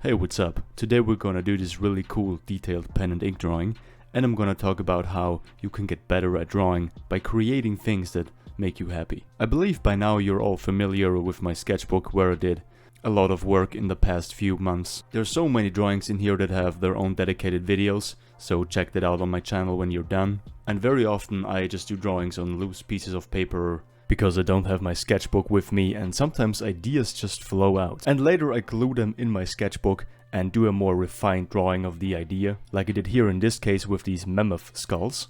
Hey, what's up? Today we're gonna do this really cool detailed pen and ink drawing, and I'm gonna talk about how you can get better at drawing by creating things that make you happy. I believe by now you're all familiar with my sketchbook where I did a lot of work in the past few months. There's so many drawings in here that have their own dedicated videos, so check that out on my channel when you're done. And very often I just do drawings on loose pieces of paper because I don't have my sketchbook with me, and sometimes ideas just flow out. And later I glue them in my sketchbook and do a more refined drawing of the idea, like I did here in this case with these mammoth skulls.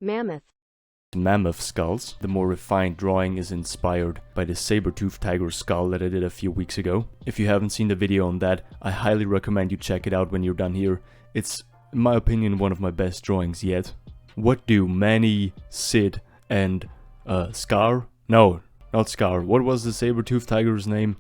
Mammoth skulls. The more refined drawing is inspired by the saber-toothed tiger skull that I did a few weeks ago. If you haven't seen the video on that, I highly recommend you check it out when you're done here. It's, in my opinion, one of my best drawings yet. What do Manny, Sid, and Scar? No, not Scar. What was the saber-toothed tiger's name?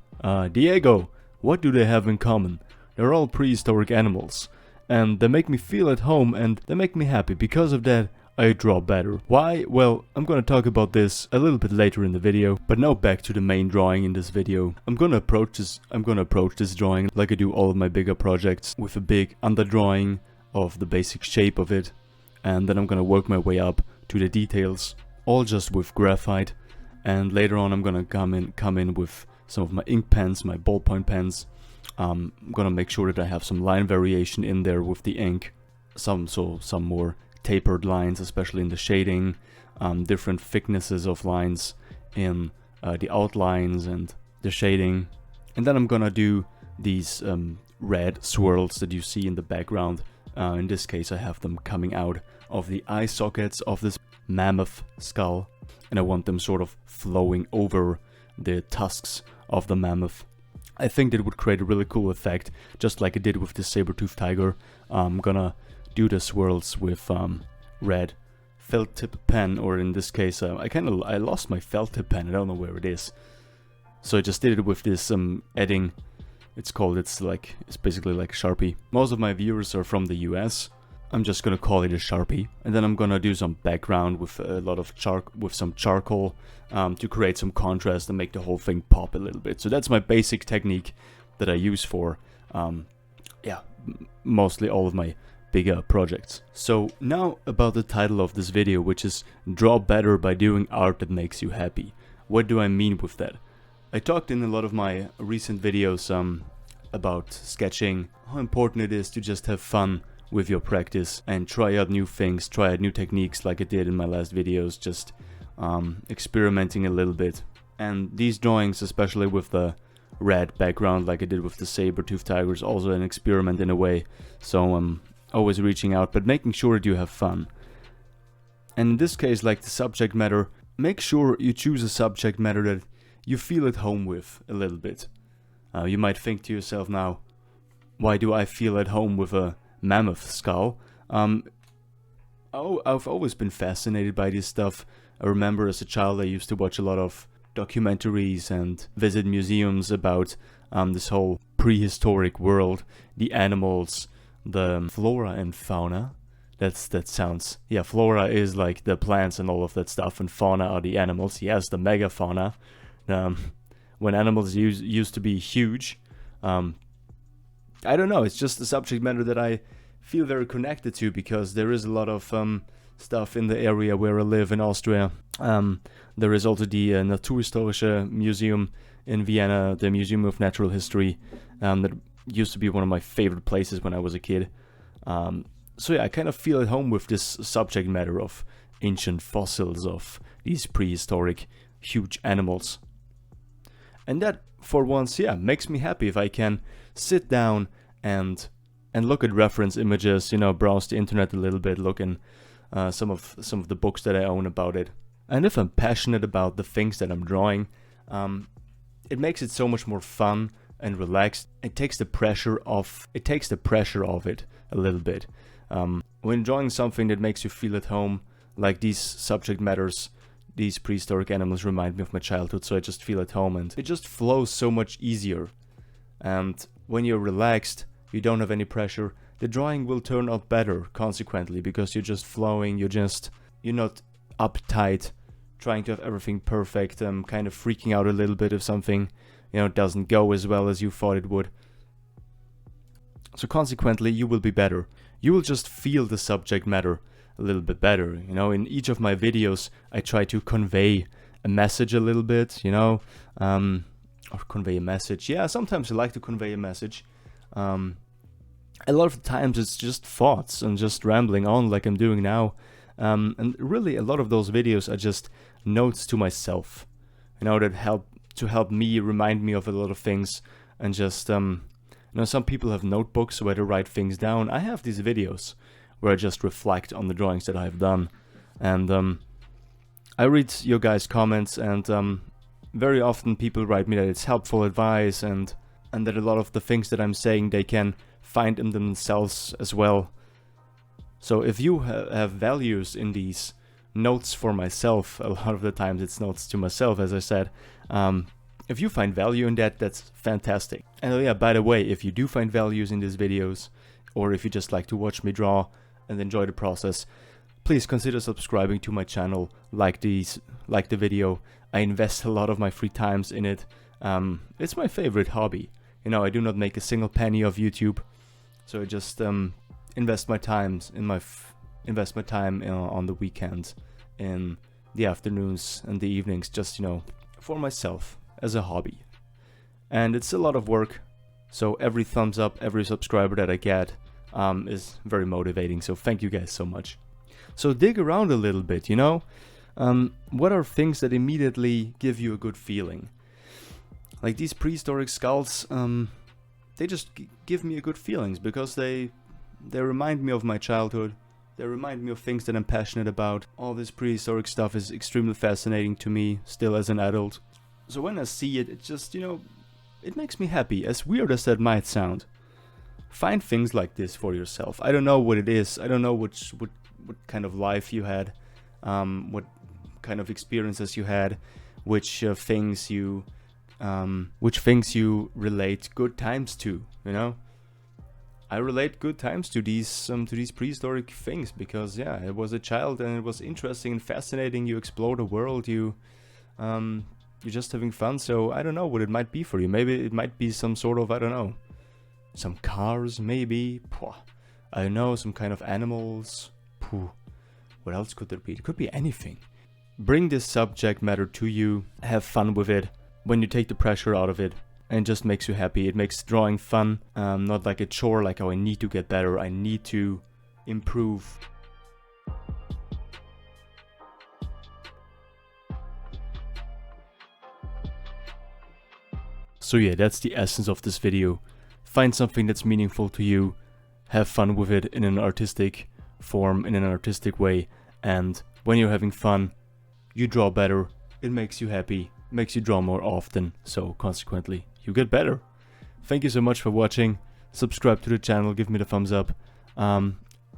Diego. What do they have in common? They're all prehistoric animals. And they make me feel at home and they make me happy. Because of that, I draw better. Why? Well, I'm gonna talk about this a little bit later in the video. But now back to the main drawing in this video. I'm gonna approach this drawing like I do all of my bigger projects, with a big underdrawing of the basic shape of it. And then I'm gonna work my way up to the details, all just with graphite. And later on I'm gonna come in with some of my ink pens, my ballpoint pens. I'm gonna make sure that I have some line variation in there with the ink, some more tapered lines, especially in the shading, different thicknesses of lines in the outlines and the shading. And then I'm gonna do these red swirls that you see in the background. In this case I have them coming out of the eye sockets of this mammoth skull, and I want them sort of flowing over the tusks of the mammoth. I think that would create a really cool effect, just like I did with the saber-toothed tiger. I'm gonna do the swirls with red felt tip pen, or in this case I lost my felt tip pen. I don't know where it is, so I just did it with this edding. It's basically like a Sharpie. Most of my viewers are from the US. I'm just gonna call it a Sharpie, and then I'm gonna do some background with a lot of some charcoal to create some contrast and make the whole thing pop a little bit. So that's my basic technique that I use for mostly all of my bigger projects. So now about the title of this video, which is Draw Better by Doing Art That Makes You Happy. What do I mean with that? I talked in a lot of my recent videos about sketching, how important it is to just have fun with your practice and try out new things, try out new techniques like I did in my last videos, just experimenting a little bit. And these drawings, especially with the red background like I did with the saber-toothed tiger, is also an experiment in a way. So I'm always reaching out, but making sure that you have fun. And in this case, like the subject matter, make sure you choose a subject matter that you feel at home with a little bit. You might think to yourself now, why do I feel at home with a mammoth skull? I've always been fascinated by this stuff. I remember as a child I used to watch a lot of documentaries and visit museums about this whole prehistoric world, the animals, the flora and fauna. Flora is like the plants and all of that stuff, and fauna are the animals. Yes, the megafauna. When animals used to be huge. I don't know, it's just a subject matter that I feel very connected to, because there is a lot of stuff in the area where I live in Austria. There is also the Naturhistorische Museum in Vienna, the Museum of Natural History, that used to be one of my favorite places when I was a kid. So yeah, I kind of feel at home with this subject matter of ancient fossils of these prehistoric huge animals. And that, for once, makes me happy if I can sit down and look at reference images, browse the internet a little bit, look in some of the books that I own about it. And if I'm passionate about the things that I'm drawing, it makes it so much more fun and relaxed. It takes the pressure off it a little bit. When drawing something that makes you feel at home, like these subject matters, these prehistoric animals remind me of my childhood, so I just feel at home and it just flows so much easier. And when you're relaxed, you don't have any pressure, the drawing will turn out better, consequently, because you're just flowing, you're not uptight, trying to have everything perfect, kind of freaking out a little bit if something, doesn't go as well as you thought it would. So consequently, you will be better. You will just feel the subject matter a little bit better. You know, in each of my videos, I try to convey a message a little bit, you know, or convey a message. Yeah, sometimes I like to convey a message. A lot of the times it's just thoughts and just rambling on like I'm doing now. And really a lot of those videos are just notes to myself, you know, that help me remind me of a lot of things. And just, you know, some people have notebooks where to write things down. I have these videos where I just reflect on the drawings that I've done. And I read your guys' comments, and very often people write me that it's helpful advice, and that a lot of the things that I'm saying they can find in themselves as well. So if you have values in these notes for myself, a lot of the times it's notes to myself, as I said, if you find value in that, that's fantastic. And yeah, by the way, if you do find values in these videos, or if you just like to watch me draw and enjoy the process, please consider subscribing to my channel, like the video. I invest a lot of my free times in it. It's my favorite hobby. You know, I do not make a single penny of YouTube, so I just invest my time on the weekends, in the afternoons and the evenings, just, you know, for myself as a hobby. And it's a lot of work, so every thumbs up, every subscriber that I get is very motivating, so thank you guys so much. So dig around a little bit, you know, what are things that immediately give you a good feeling? Like these prehistoric skulls, they just give me a good feelings because they remind me of my childhood. They remind me of things that I'm passionate about. All this prehistoric stuff is extremely fascinating to me, still as an adult. So when I see it, it just, you know, it makes me happy, as weird as that might sound. Find things like this for yourself. I don't know what it is. I don't know what kind of life you had, what kind of experiences you had, which things you relate good times to, you know. I relate good times to these prehistoric things because, yeah, I was a child and it was interesting and fascinating. You explore the world, you're just having fun. So I don't know what it might be for you. Maybe it might be some sort of, I don't know, some cars, maybe. I don't know, some kind of animals. What else could there be? It could be anything. Bring this subject matter to you. Have fun with it. When you take the pressure out of it, and it just makes you happy. It makes drawing fun, not like a chore, like, oh, I need to get better, I need to improve. So yeah, that's the essence of this video. Find something that's meaningful to you, have fun with it in an artistic form, in an artistic way, and when you're having fun, you draw better, it makes you happy, makes you draw more often, so consequently, you get better. Thank you so much for watching. Subscribe to the channel, give me the thumbs up, and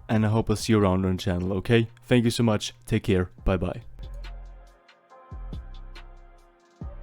I hope I'll see you around on the channel, okay? Thank you so much, take care, bye bye.